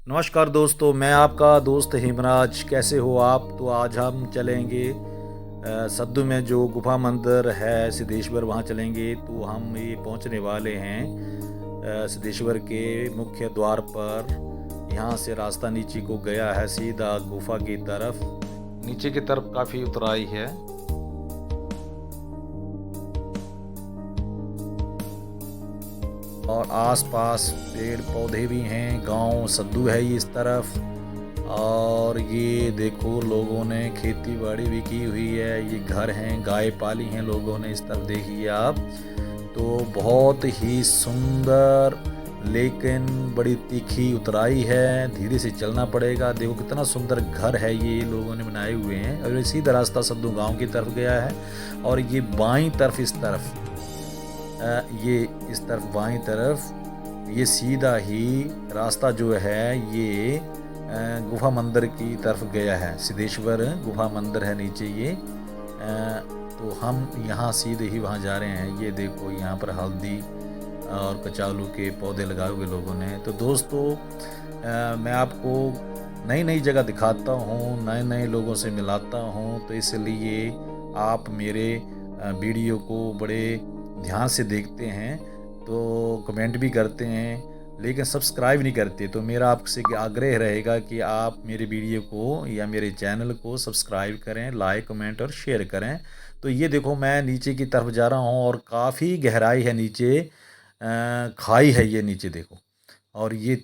नमस्कार दोस्तों, मैं आपका दोस्त हिमराज। कैसे हो आप? तो आज हम चलेंगे सद्दू में जो गुफा मंदिर है सिद्धेश्वर, वहाँ चलेंगे। तो हम ये पहुँचने वाले हैं सिद्धेश्वर के मुख्य द्वार पर। यहाँ से रास्ता नीचे को गया है सीधा गुफा की तरफ। नीचे की तरफ काफ़ी उतराई है और आसपास पेड़ पौधे भी हैं। गांव सद्दू है ये इस तरफ। और ये देखो, लोगों ने खेती बाड़ी भी की हुई है। ये घर हैं, गाय पाली हैं लोगों ने। इस तरफ देखिए आप। तो बहुत ही सुंदर लेकिन बड़ी तीखी उतराई है। धीरे से चलना पड़ेगा। देखो कितना सुंदर घर है ये लोगों ने बनाए हुए हैं। और ये सीधा रास्ता सद्दू गांव की तरफ गया है। और ये बाईं तरफ इस तरफ ये इस तरफ बाईं तरफ ये सीधा ही रास्ता जो है ये गुफा मंदिर की तरफ गया है। सिद्धेश्वर गुफा मंदिर है नीचे ये। तो हम यहाँ सीधे ही वहाँ जा रहे हैं। ये देखो यहाँ पर हल्दी और कचालू के पौधे लगाए हुए लोगों ने। तो दोस्तों, मैं आपको नई नई जगह दिखाता हूँ, नए नए लोगों से मिलाता हूँ। तो इसलिए आप मेरे वीडियो को बड़े ध्यान से देखते हैं, तो कमेंट भी करते हैं लेकिन सब्सक्राइब नहीं करते। तो मेरा आपसे आग्रह रहेगा कि आप मेरे वीडियो को या मेरे चैनल को सब्सक्राइब करें, लाइक कमेंट और शेयर करें। तो ये देखो, मैं नीचे की तरफ जा रहा हूँ और काफ़ी गहराई है नीचे। खाई है ये नीचे देखो। और ये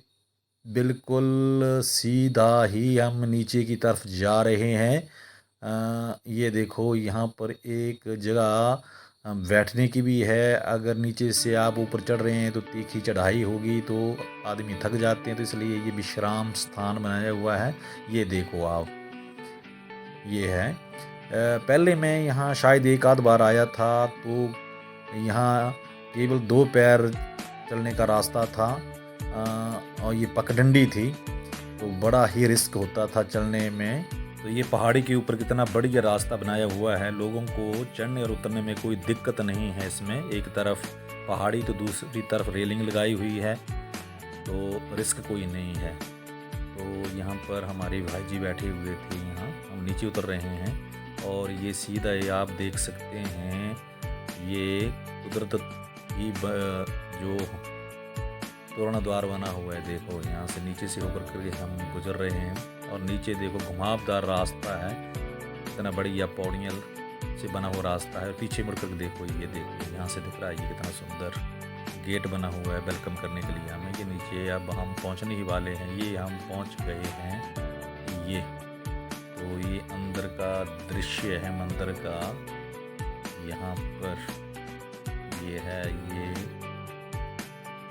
बिल्कुल सीधा ही हम नीचे की तरफ जा रहे हैं। ये देखो, यहाँ पर एक जगह बैठने की भी है। अगर नीचे से आप ऊपर चढ़ रहे हैं तो तीखी चढ़ाई होगी तो आदमी थक जाते हैं। तो इसलिए ये विश्राम स्थान बनाया हुआ है। ये देखो आप, ये है। पहले मैं यहाँ शायद एक आध बार आया था। तो यहाँ केवल दो पैर चलने का रास्ता था। और ये पगडंडी थी, तो बड़ा ही रिस्क होता था चलने में। तो ये पहाड़ी के ऊपर कितना बढ़िया रास्ता बनाया हुआ है। लोगों को चढ़ने और उतरने में कोई दिक्कत नहीं है इसमें। एक तरफ पहाड़ी तो दूसरी तरफ रेलिंग लगाई हुई है, तो रिस्क कोई नहीं है। तो यहाँ पर हमारे भाई जी बैठे हुए थे। यहाँ हम नीचे उतर रहे हैं और ये सीधा ये आप देख सकते हैं। ये कुदरत की जो तोरण द्वार बना हुआ है। देखो यहाँ से नीचे से होकर करके हम गुजर रहे हैं। और नीचे देखो घुमावदार रास्ता है। इतना बढ़िया पौड़ियाँ से बना हुआ रास्ता है। पीछे मुड़कर देखो, ये देखो यहाँ से दिख रहा है ये कितना सुंदर गेट बना हुआ है वेलकम करने के लिए हमें। ये नीचे अब हम पहुँचने ही वाले हैं। ये हम पहुँच गए हैं। ये तो ये अंदर का दृश्य है मंदिर का। यहाँ पर ये है, ये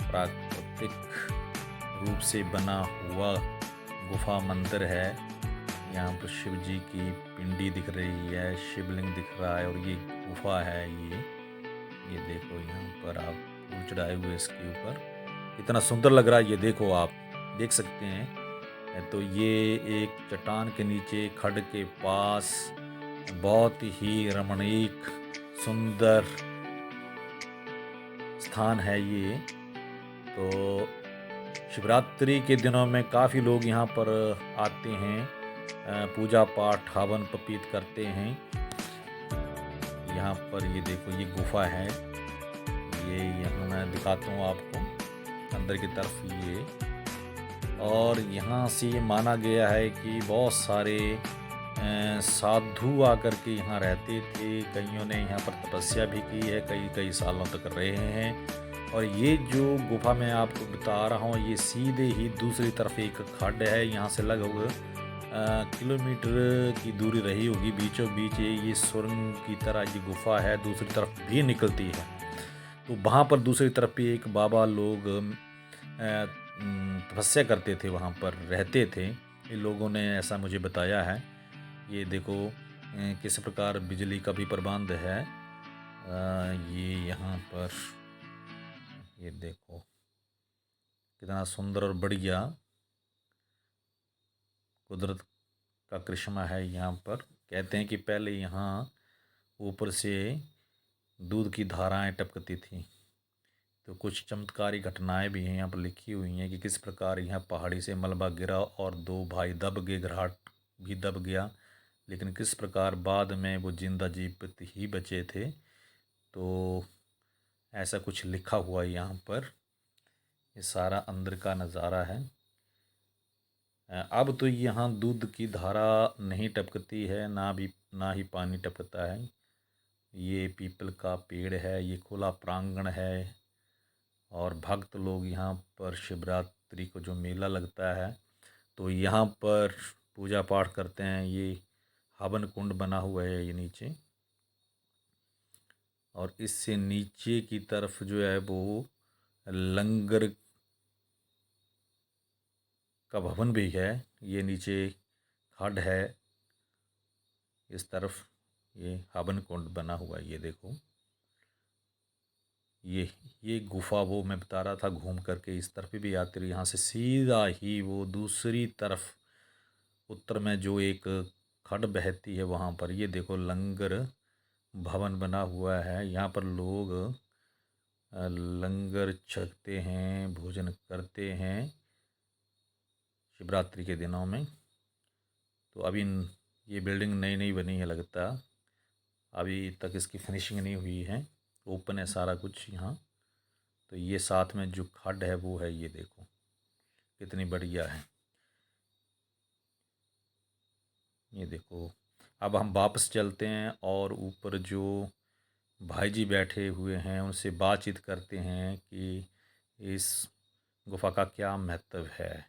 प्राकृतिक रूप से बना हुआ गुफा मंदिर है। यहाँ पर शिव जी की पिंडी दिख रही है, शिवलिंग दिख रहा है और ये गुफा है। ये देखो यहाँ पर आप फूल चढ़ाए हुए इसके ऊपर। कितना सुंदर लग रहा है ये देखो, आप देख सकते हैं। तो ये एक चट्टान के नीचे खड्ड के पास बहुत ही रमणीक सुंदर स्थान है ये। तो शिवरात्रि के दिनों में काफ़ी लोग यहाँ पर आते हैं, पूजा पाठ हवन पपीत करते हैं। यहाँ पर ये देखो, ये गुफा है। ये यहाँ मैं दिखाता हूँ आपको अंदर की तरफ ये। और यहाँ से ये माना गया है कि बहुत सारे साधु आकर के यहाँ रहते थे। कईयों ने यहाँ पर तपस्या भी की है, कई कई सालों तक रहे हैं। और ये जो गुफा मैं आपको बता रहा हूँ, ये सीधे ही दूसरी तरफ एक खड्ड है। यहाँ से लगभग किलोमीटर की दूरी रही होगी। बीचों बीच ये सुरंग की तरह ये गुफा है, दूसरी तरफ भी निकलती है। तो वहाँ पर दूसरी तरफ भी एक बाबा लोग तपस्या करते थे, वहाँ पर रहते थे। इन लोगों ने ऐसा मुझे बताया है। ये देखो किस प्रकार बिजली का भी प्रबंध है। ये यहाँ पर ये देखो कितना सुंदर और बढ़िया कुदरत का करिश्मा है। यहाँ पर कहते हैं कि पहले यहाँ ऊपर से दूध की धाराएं टपकती थी। तो कुछ चमत्कारी घटनाएं भी हैं यहाँ पर लिखी हुई हैं कि किस प्रकार यहाँ पहाड़ी से मलबा गिरा और 2 भाई दब गए, घराट भी दब गया, लेकिन किस प्रकार बाद में वो जिंदा जीवित ही बचे थे। तो ऐसा कुछ लिखा हुआ है यहाँ पर। ये सारा अंदर का नज़ारा है। अब तो यहाँ दूध की धारा नहीं टपकती है, ना ही पानी टपकता है। ये पीपल का पेड़ है, ये खुला प्रांगण है और भक्त लोग यहाँ पर शिवरात्रि को जो मेला लगता है तो यहाँ पर पूजा पाठ करते हैं। ये हवन कुंड बना हुआ है ये नीचे, और इससे नीचे की तरफ जो है वो लंगर का भवन भी है। ये नीचे खड्ड है, इस तरफ ये हवन कुंड बना हुआ है। ये देखो, ये गुफा वो मैं बता रहा था घूम करके इस तरफ भी आती रही। यहाँ से सीधा ही वो दूसरी तरफ उत्तर में जो एक खड्ड बहती है वहाँ पर ये देखो लंगर भवन बना हुआ है। यहाँ पर लोग लंगर छकते हैं, भोजन करते हैं शिवरात्रि के दिनों में। तो अभी ये बिल्डिंग नई नई बनी है लगता, अभी तक इसकी फिनिशिंग नहीं हुई है, ओपन है सारा कुछ यहाँ। तो ये साथ में जो खड्ड है वो है, ये देखो कितनी बढ़िया है। ये देखो, अब हम वापस चलते हैं और ऊपर जो भाई जी बैठे हुए हैं उनसे बातचीत करते हैं कि इस गुफा का क्या महत्व है।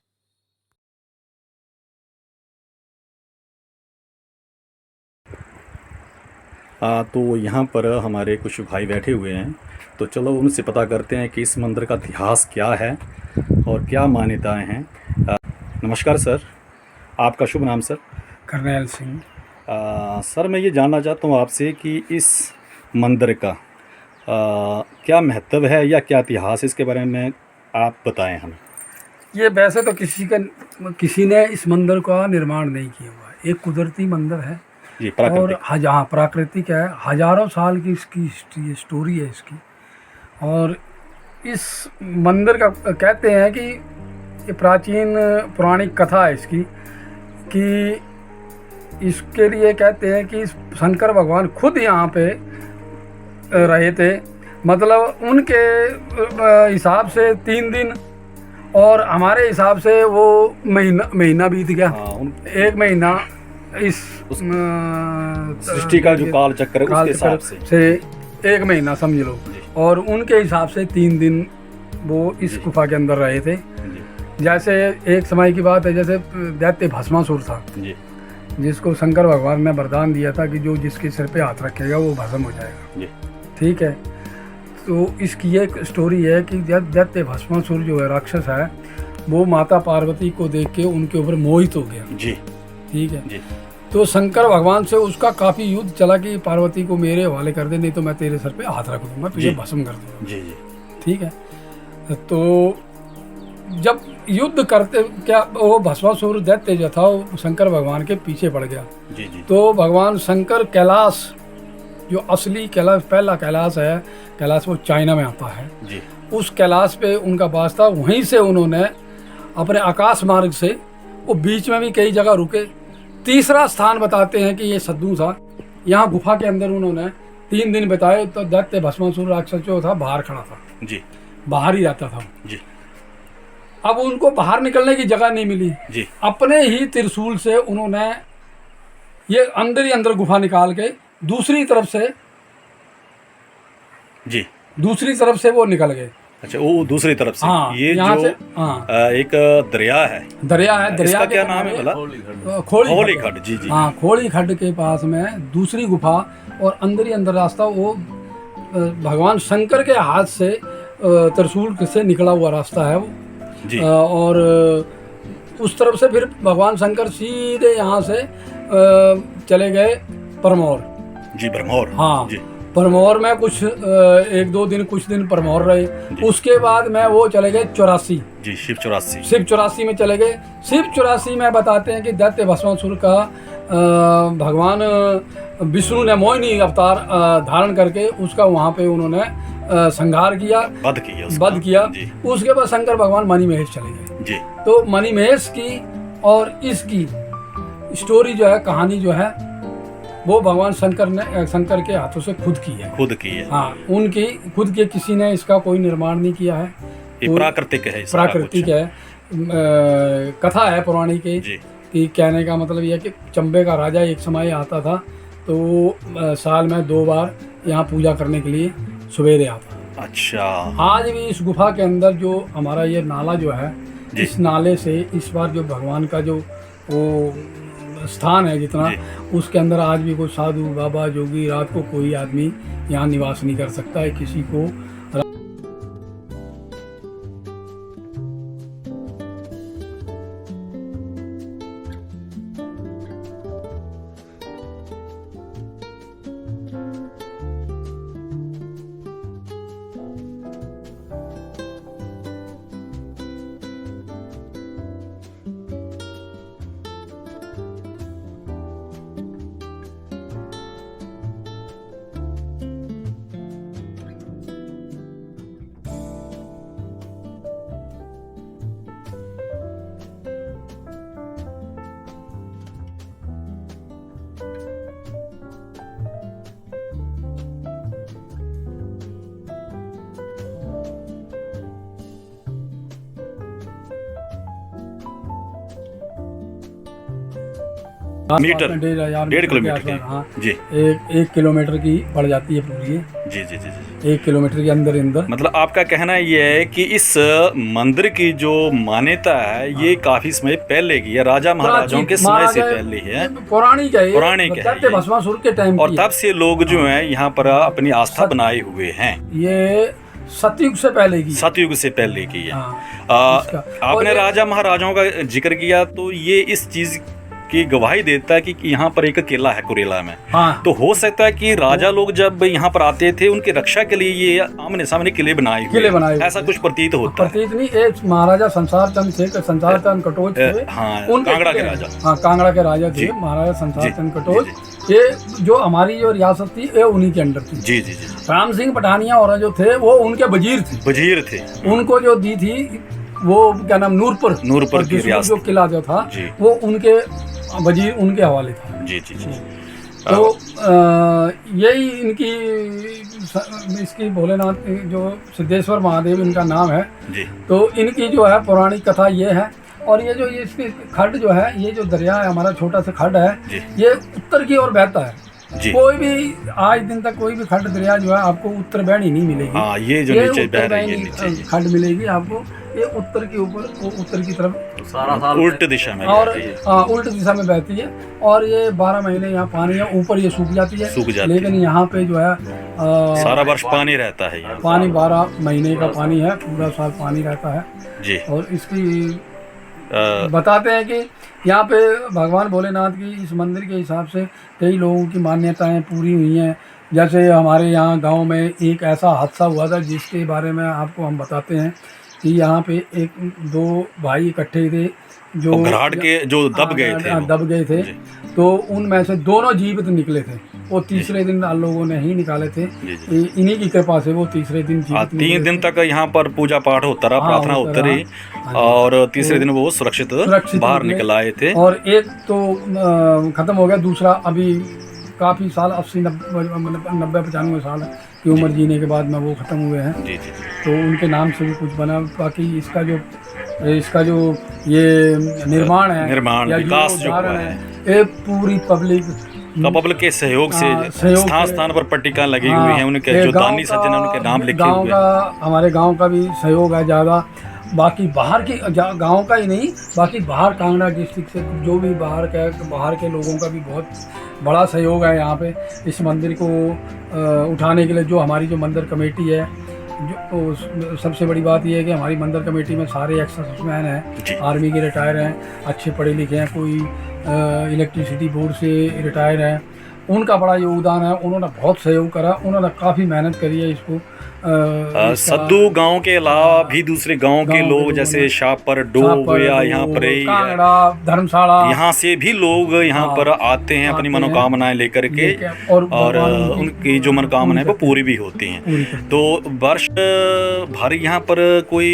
तो यहाँ पर हमारे कुछ भाई बैठे हुए हैं, तो चलो उनसे पता करते हैं कि इस मंदिर का इतिहास क्या है और क्या मान्यताएं हैं। नमस्कार सर, आपका शुभ नाम सर? करनैल सिंह। सर मैं ये जानना चाहता हूँ आपसे कि इस मंदिर का क्या महत्व है या क्या इतिहास है, इसके बारे में आप बताएं हमें। ये वैसे तो किसी ने इस मंदिर का निर्माण नहीं किया हुआ है, एक कुदरती मंदिर है जी, और हाँ प्राकृतिक है। हजारों साल की इसकी स्टोरी है इसकी। और इस मंदिर का कहते हैं कि ये प्राचीन पौराणिक कथा है इसकी, कि इसके लिए कहते हैं कि शंकर भगवान खुद यहाँ पे रहे थे। मतलब उनके हिसाब से 3 दिन और हमारे हिसाब से वो महीना बीत गया। एक महीना इस सृष्टि का जो काल चक्र है उसके हिसाब से 1 महीना समझ लो, और उनके हिसाब से 3 दिन वो इस गुफा के अंदर रहे थे। जैसे एक समय की बात है, जैसे दैत्य भस्मासुर था जिसको शंकर भगवान ने वरदान दिया था कि जो जिसके सिर पे हाथ रखेगा वो भस्म हो जाएगा। ठीक है, तो इसकी एक स्टोरी है कि दैत्य भस्मासुर जो है राक्षस है, वो माता पार्वती को देख के उनके ऊपर मोहित हो गया जी। ठीक है जी। तो शंकर भगवान से उसका काफ़ी युद्ध चला कि पार्वती को मेरे हवाले कर दे, नहीं तो मैं तेरे सर पे हाथ रख दूंगा, तुझे भस्म कर दूंगा जी जी। ठीक है, तो जब युद्ध करते क्या वो भस्मासुर दैत्य जो था वो शंकर भगवान के पीछे पड़ गया जी जी। तो भगवान शंकर कैलाश, जो असली कैलाश, पहला कैलाश है, कैलाश वो चाइना में आता है जी, उस कैलाश पे उनका वास था। वहीं से उन्होंने अपने आकाश मार्ग से, वो बीच में भी कई जगह रुके। तीसरा स्थान बताते हैं कि ये सद्दू था, यहाँ गुफा के अंदर उन्होंने 3 दिन बिताए। तो दैत्य भस्मासुर राक्षस जो था बाहर खड़ा था जी, बाहर ही रहता था जी। अब उनको बाहर निकलने की जगह नहीं मिली जी। अपने ही त्रिशूल से उन्होंने ये अंदर ही अंदर गुफा निकाल के दूसरी तरफ से वो निकल गए। अच्छा, वो दूसरी तरफ से। हाँ, ये जो एक दरिया है, दरिया क्या नाम है भला? खोली खड्ड जी जी। हाँ, खोली खड्ड के पास में दूसरी गुफा और अंदर ही अंदर रास्ता, वो भगवान शंकर के हाथ से त्रिशूल से निकला हुआ रास्ता है वो जी। और उस तरफ से फिर भगवान शंकर सीधे यहाँ से चले गए परमौर जी। परमौर, हाँ जी। परमौर में कुछ 1-2 दिन कुछ दिन परमौर रहे। उसके बाद में वो चले गए 84 जी, शिव 84 में चले गए। शिव 84 में बताते हैं कि दैत्य भस्मासुर का भगवान विष्णु ने मोहिनी अवतार धारण करके उसका वहाँ पे उन्होंने संहार किया, वध किया। उसके बाद शंकर भगवान मणिमहेश चले गए जी। तो मणिमहेश की और इसकी स्टोरी जो है, कहानी जो है, वो भगवान शंकर के हाथों से खुद की है। हाँ, उनकी खुद के, किसी ने इसका कोई निर्माण नहीं किया है। ये प्राकृतिक है, प्राकृतिक है। कथा है पौराणिक कि कहने का मतलब यह है कि चंबे का राजा एक समय आता था तो साल में 2 बार यहाँ पूजा करने के लिए सवेरे आता। अच्छा। आज भी इस गुफा के अंदर जो हमारा ये नाला जो है, इस नाले से इस बार जो भगवान का जो वो स्थान है जितना, उसके अंदर आज भी कोई साधु बाबा जोगी, रात को कोई आदमी यहाँ निवास नहीं कर सकता है। किसी को मीटर 1.5 किलोमीटर हाँ जी, 1 किलोमीटर की पड़ जाती है पूरी। जी जी जी 1 किलोमीटर के अंदर अंदर। मतलब आपका कहना ये है कि इस मंदिर की जो मान्यता है ये काफी समय पहले की है, राजा महाराजाओं के समय से पहले है, पौराणिक है, भस्मासुर के टाइम, और तब से लोग जो हैं यहाँ पर अपनी आस्था बनाए हुए हैं। ये सतयुग से पहले की, सतयुग से पहले की है। आपने राजा महाराजाओं का जिक्र किया तो ये इस चीज की गवाही देता है कि यहाँ पर एक किला है कुरेला में। हाँ। तो हो सकता है कि राजा लोग जब यहाँ पर आते थे उनकी रक्षा के लिए ये आमने सामने किले बनाए हुए, ऐसा कुछ प्रतीत होता है। प्रतीत नहीं, एक महाराजा संसार चंद थे, संसार चंद कटोच थे। हाँ, कांगड़ा के राजा। हाँ, कांगड़ा के राजा थे महाराजा संसार चंद कटोच। ये जो हमारी जो रियासत थी ये उन्हीं के अंडर थी। जी जी जी। राम सिंह पठानिया और जो थे वो उनके वजीर थे। उनको जो दी थी वो क्या नाम, नूरपुर की रियासत, जो किला जो था वो उनके वजीर, उनके हवाले था। जी जी जी। तो यही इनकी इसकी भोलेनाथ जो सिद्धेश्वर महादेव इनका नाम है जी। तो इनकी जो है पौराणिक कथा ये है। और ये जो इसकी खड्ड जो है, ये जो दरिया है हमारा छोटा सा खड्ड है, ये उत्तर की ओर बहता है। कोई भी आज दिन तक कोई भी खड्ड दरिया जो है आपको उत्तर बहनी नहीं मिलेगी। हाँ, ये जो नीचे बह रही है खड्ड मिलेगी आपको, ये उत्तर के ऊपर, उत्तर की तरफ सारा साल उल्ट दिशा में, और उल्ट दिशा में बहती है। और ये 12 महीने यहाँ पानी है, ऊपर ये सूख जाती है, लेकिन यहाँ पे जो है सारा वर्ष पानी रहता है। यहाँ पानी 12 महीने का पानी है, पूरा साल पानी रहता है जी। और इसकी बताते हैं कि यहाँ पे भगवान भोलेनाथ की इस मंदिर के हिसाब से कई लोगों की मान्यताएं पूरी हुई हैं। जैसे हमारे यहाँ गांव में एक ऐसा हादसा हुआ था जिसके बारे में आपको हम बताते हैं कि यहाँ पे 1-2 भाई इकट्ठे थे जो घराट के जो दब गए थे। तो उनमें से दोनों जीवित निकले थे। वो तीसरे दिन लोगों ने ही निकाले थे, इन्हीं की कृपा से वो तीसरे दिन जीवित। 3 दिन तक यहाँ पर पूजा पाठ होता रहा, प्रार्थना होती रही, और तीसरे दिन वो सुरक्षित बाहर निकल आए थे। और एक तो खत्म हो गया, दूसरा अभी काफ़ी साल 80-90-95 साल की उम्र जीने के बाद में वो ख़त्म हुए हैं। जी जी। तो उनके नाम से भी कुछ बना। बाकी इसका जो ये निर्माण है, विकास जो हुआ है, ये पूरी पब्लिक के सहयोग से स्थान पर पट्टिका लगी हुई हैं, उनके जो दानी सज्जन उनके नाम लिखे हुए हैं। हमारे गांव का भी सहयोग है ज़्यादा। बाकी बाहर के गांव का ही नहीं, बाकी बाहर कांगड़ा डिस्ट्रिक्ट से जो भी बाहर के लोगों का भी बहुत बड़ा सहयोग है यहाँ पे इस मंदिर को उठाने के लिए। जो हमारी जो मंदिर कमेटी है, जो सबसे बड़ी बात यह है कि हमारी मंदिर कमेटी में सारे एक्स सर्विसमैन हैं, आर्मी के रिटायर हैं, अच्छे पढ़े लिखे हैं, कोई इलेक्ट्रिसिटी बोर्ड से रिटायर हैं। उनका बड़ा योगदान है, उन्होंने बहुत सहयोग करा, उन्होंने काफ़ी मेहनत करी है इसको सद्दू गांव के अलावा भी दूसरे गांव के लोग जैसे शाहपर डोब या यहाँ पर कांगड़ा धर्मशाला यहाँ से भी लोग यहाँ पर आते हैं अपनी मनोकामनाएं लेकर के और उनकी जो मनोकामनाएं वो पूरी भी होती हैं। तो वर्ष भर यहाँ पर कोई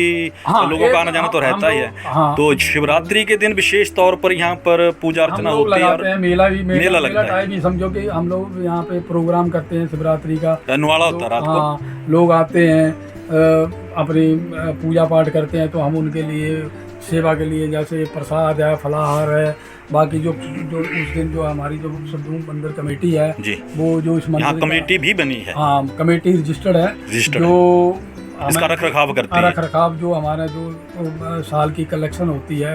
लोगों का आना जाना तो रहता ही है। तो शिवरात्रि के दिन विशेष तौर पर यहाँ पर पूजा अर्चना होती है और मेला लगता है। समझो कि हम लोग यहाँ पे प्रोग्राम करते हैं शिवरात्रि का, रनवाड़ा होता है रात को, लोग आते हैं अपनी पूजा पाठ करते हैं। तो हम उनके लिए सेवा के लिए जैसे प्रसाद है, फलाहार है, बाकी जो उस दिन जो हमारी जो सद्दू मंदिर कमेटी है जी, वो जो इस मंदिर कमेटी भी बनी है, हाँ कमेटी रजिस्टर्ड है, जो इसका रख रखाव करती है। रख रखाव जो हमारा जो साल की कलेक्शन होती है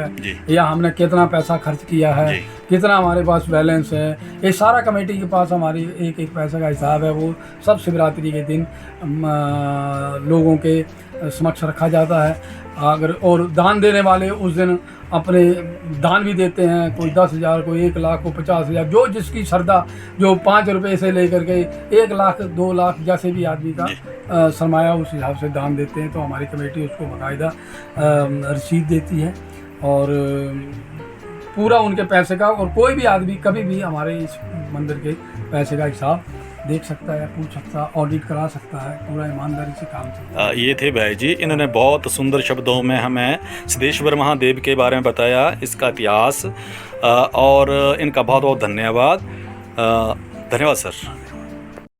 या हमने कितना पैसा खर्च किया है, कितना हमारे पास बैलेंस है, ये सारा कमेटी के पास हमारी एक एक पैसे का हिसाब है। वो सब शिवरात्रि के दिन लोगों के समक्ष रखा जाता है। अगर और दान देने वाले उस दिन अपने दान भी देते हैं, कोई 10,000, कोई 1 लाख, कोई 50,000, जो जिसकी श्रद्धा, जो 5 रुपये से लेकर के 1 लाख 2 लाख जैसे भी आदमी का सरमाया उस हिसाब से दान देते हैं। तो हमारी कमेटी उसको बाकायदा रसीद देती है और पूरा उनके पैसे का, और कोई भी आदमी कभी भी हमारे इस मंदिर के पैसे का हिसाब देख सकता है, पूछ सकता है, ऑडिट करा सकता है, पूरा ईमानदारी से काम चलता है। ये थे भाई जी, इन्होंने बहुत सुंदर शब्दों में हमें सिद्धेश्वर महादेव के बारे में बताया, इसका इतिहास, और इनका बहुत बहुत धन्यवाद। धन्यवाद सर।